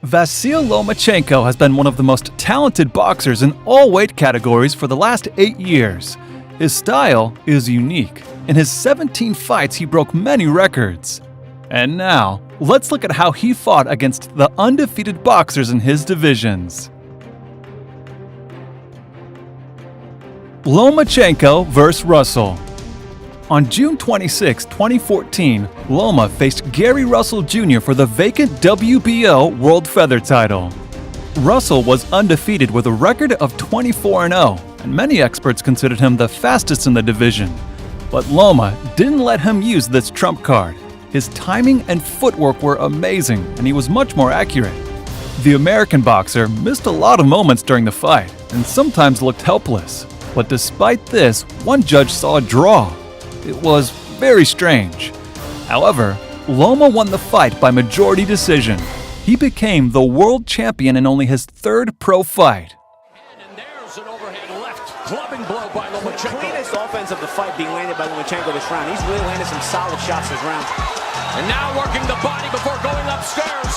Vasyl Lomachenko has been one of the most talented boxers in all weight categories for the last 8 years. His style is unique. In his 17 fights, he broke many records. And now, let's look at how he fought against the undefeated boxers in his divisions. Lomachenko vs. Russell. On June 26, 2014, Loma faced Gary Russell Jr. for the vacant WBO World Feather title. Russell was undefeated with a record of 24-0, and many experts considered him the fastest in the division. But Loma didn't let him use this trump card. His timing and footwork were amazing, and he was much more accurate. The American boxer missed a lot of moments during the fight, and sometimes looked helpless. But despite this, one judge saw a draw. It was very strange. However, Loma won the fight by majority decision. He became the world champion in only his third pro fight. And there's an overhand left clubbing blow by Lomachenko. The cleanest offense of the fight being landed by Lomachenko this round. He's really landed some solid shots this round. And now working the body before going upstairs.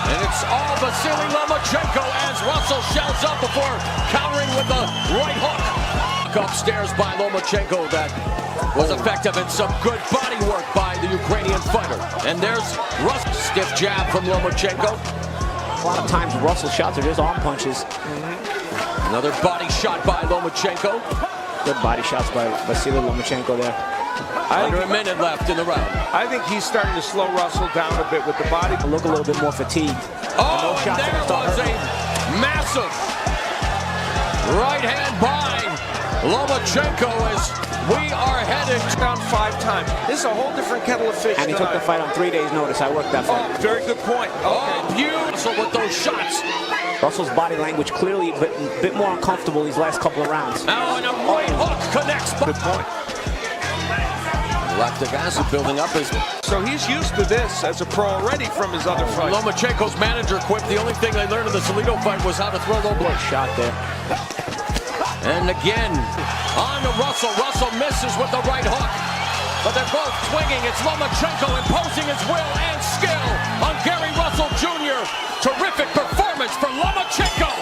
And it's all Vasyl Lomachenko as Russell shells up before countering with the right hook. Upstairs by Lomachenko that was effective and some good body work by the Ukrainian fighter. And there's Russell. Stiff jab from Lomachenko. A lot of times Russell's shots are just arm punches. Another body shot by Lomachenko. Good body shots by Vasyl Lomachenko there. Under a minute left in the round. I think he's starting to slow Russell down a bit with the body. Look a little bit more fatigued. Oh, and there was a massive right hand by Lomachenko as we are headed Down 5 times. This is a whole different kettle of fish. And he took the fight on 3 days' notice. I worked that fight. Very good point. Oh, beautiful with those shots. Russell's body language clearly a bit more uncomfortable these last couple of rounds. Now and a right hook connects. Good point. Left Ugonna building up his. So he's used to this as a pro already from his other fights. Lomachenko's manager quipped the only thing they learned in the Toledo fight was how to throw low blows. Shot there. And again, on to Russell. Russell misses with the right hook. But they're both swinging. It's Lomachenko imposing his will and skill on Gary Russell Jr. Terrific performance for Lomachenko.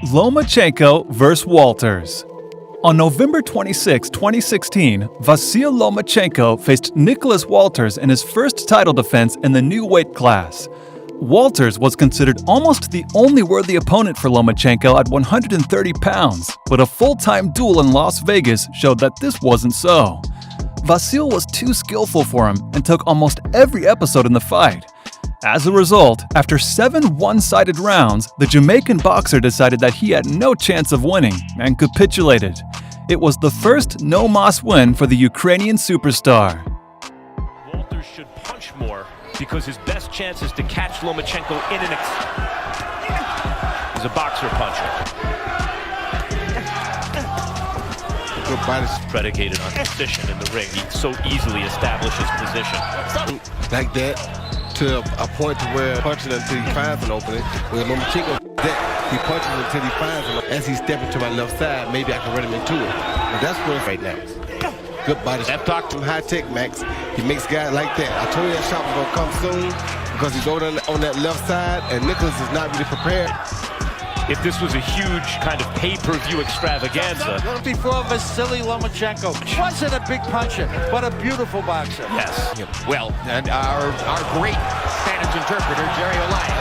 Lomachenko vs. Walters. On November 26, 2016, Vasyl Lomachenko faced Nicholas Walters in his first title defense in the new weight class. Walters was considered almost the only worthy opponent for Lomachenko at 130 pounds, but a full-time duel in Las Vegas showed that this wasn't so. Vasyl was too skillful for him and took almost every episode in the fight. As a result, after 7 one-sided rounds, the Jamaican boxer decided that he had no chance of winning and capitulated. It was the first no-mas win for the Ukrainian superstar. Walters should punch more because his best chance is to catch Lomachenko in an He's a boxer puncher. Good body. Predicated on position in the ring. He so easily establishes position. Like that. To a point to where punching until he finds an opening. Where Lomachenko, that he punches until he finds him. As he's stepping to my left side, maybe I can run him into it. But that's where right now. Good body. I've talked to him high tech, Max. He makes guys like that. I told you that shot was gonna come soon because he's over on that left side, and Nicholas is not really prepared. If this was a huge kind of pay-per-view extravaganza. Before Vasyl Lomachenko wasn't a big puncher, but a beautiful boxer. Yes. Well, and our great Spanish interpreter, Jerry Olaya,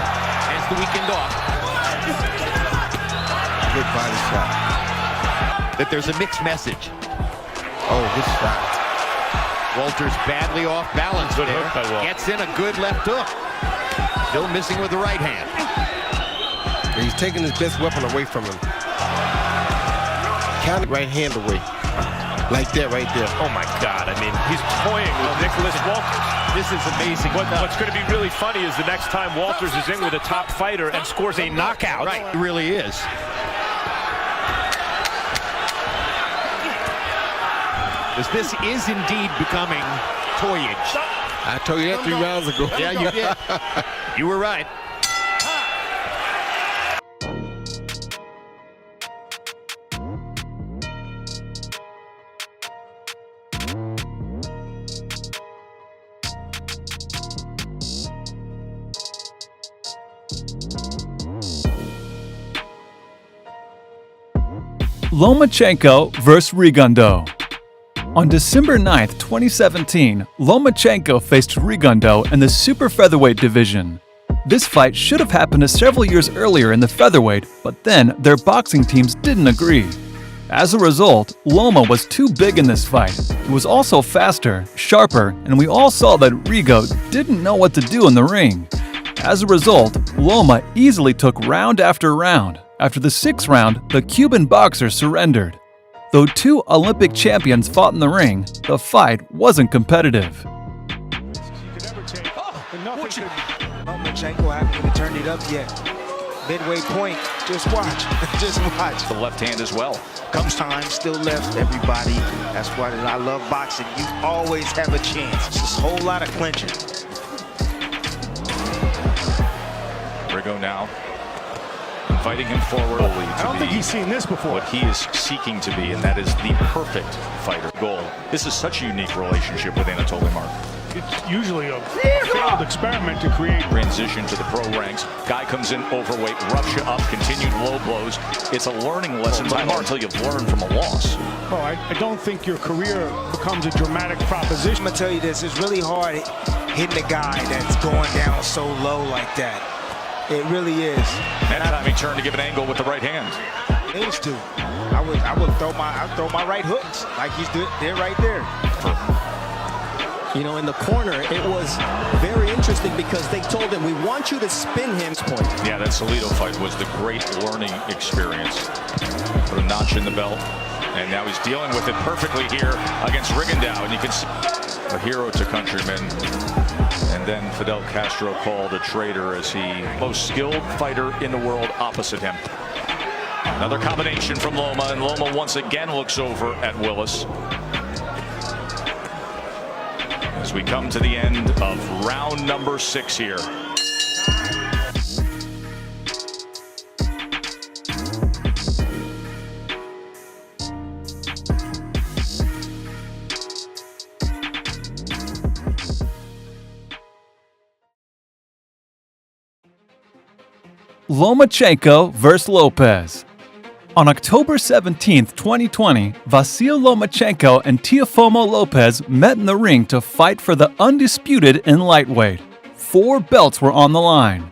has the weekend off. Good body shot. That there's a mixed message. Oh, good shot. Walters badly off balance Good there. hook by Walters. Gets in a good left hook. Still missing with the right hand. And he's taking his best weapon away from him. Counter right hand away. Like that right there. Oh my God, I mean, he's toying with Nicholas Walters. This is amazing. What's going to be really funny is the next time Walters is in with a top fighter and scores a knockout. Right, it really is. This is indeed becoming toyage. I told you that 3 rounds ago. Yeah, you did. You were right. Lomachenko vs. Regundo. On December 9, 2017, Lomachenko faced Regundo in the super featherweight division. This fight should have happened several years earlier in the featherweight, but then their boxing teams didn't agree. As a result, Loma was too big in this fight. He was also faster, sharper, and we all saw that Rigo didn't know what to do in the ring. As a result, Loma easily took round after round. After the 6th round, the Cuban boxer surrendered. Though 2 Olympic champions fought in the ring, the fight wasn't competitive. Lomachenko hasn't even turned it up yet. Midway point, just watch, just watch. The left hand as well. Comes time, still left, everybody. That's why I love boxing. You always have a chance. It's just a whole lot of clinching. Rigo now inviting him forward. I don't think he's seen this before. What he is seeking to be, and that is the perfect fighter goal. This is such a unique relationship with Anatoly Mark. It's usually a failed experiment to create. Transition to the pro ranks. Guy comes in overweight, roughs you up, continued low blows. It's a learning lesson by Mark until you've learned from a loss. Well, I don't think your career becomes a dramatic proposition. I'm gonna tell you this, it's really hard hitting a guy that's going down so low like that. It really is. That time he turned to give an angle with the right hand. Needs to. I would throw my right hooks like he's doing there right there. You know, in the corner, it was very interesting because they told him, we want you to spin him. Yeah, that Salido fight was the great learning experience. Put a notch in the belt, and now he's dealing with it perfectly here against Regundo, and you can see a hero to countrymen. And then Fidel Castro called a traitor as he most skilled fighter in the world opposite him. Another combination from Loma, and Loma once again looks over at Willis. As we come to the end of round number 6 here. Lomachenko vs. Lopez. On October 17, 2020, Vasyl Lomachenko and Teofimo Lopez met in the ring to fight for the undisputed in lightweight. 4 belts were on the line.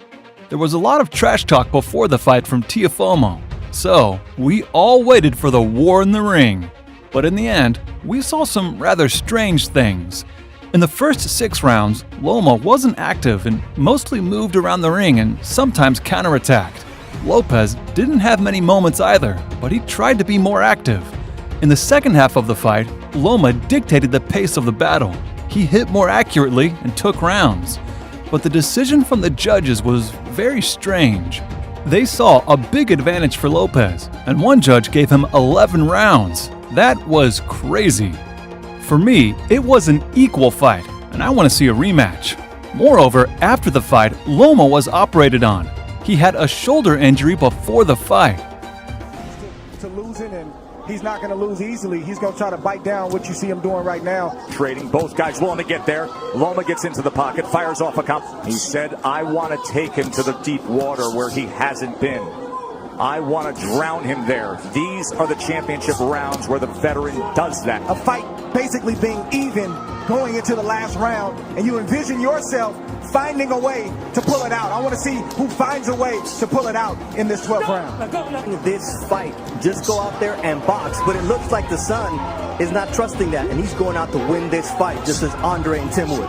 There was a lot of trash talk before the fight from Teofimo, so we all waited for the war in the ring. But in the end, we saw some rather strange things. In the first 6 rounds, Loma wasn't active and mostly moved around the ring and sometimes counterattacked. Lopez didn't have many moments either, but he tried to be more active. In the second half of the fight, Loma dictated the pace of the battle. He hit more accurately and took rounds. But the decision from the judges was very strange. They saw a big advantage for Lopez, and one judge gave him 11 rounds. That was crazy. For me, it was an equal fight, and I want to see a rematch. Moreover, after the fight, Loma was operated on. He had a shoulder injury before the fight. To losing, and he's not going to lose easily. He's going to try to bite down what you see him doing right now. Trading, both guys willing to get there. Loma gets into the pocket, fires off a count. He said, I want to take him to the deep water where he hasn't been. I want to drown him there. These are the championship rounds where the veteran does that. A fight basically being even going into the last round, and you envision yourself finding a way to pull it out. I want to see who finds a way to pull it out in this 12th round. This fight, just go out there and box, but it looks like the son is not trusting that, and he's going out to win this fight, just as Andre and Tim would.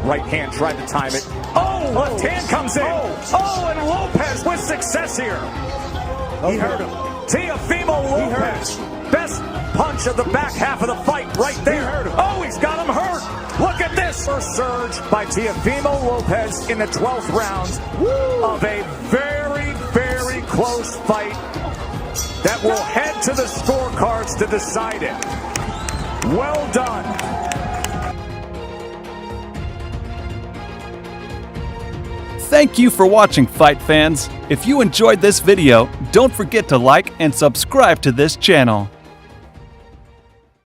Right hand tried to time it. Oh, left hand comes in. Oh, and Lopez with success here. He hurt him. Teofimo Lopez. Best punch of the back half of the fight right there. Oh, he's got him hurt. Look at this. First surge by Teofimo Lopez in the 12th round of a very, very close fight that will head to the scorecards to decide it. Well done. Thank you for watching, fight fans. If you enjoyed this video, don't forget to like and subscribe to this channel.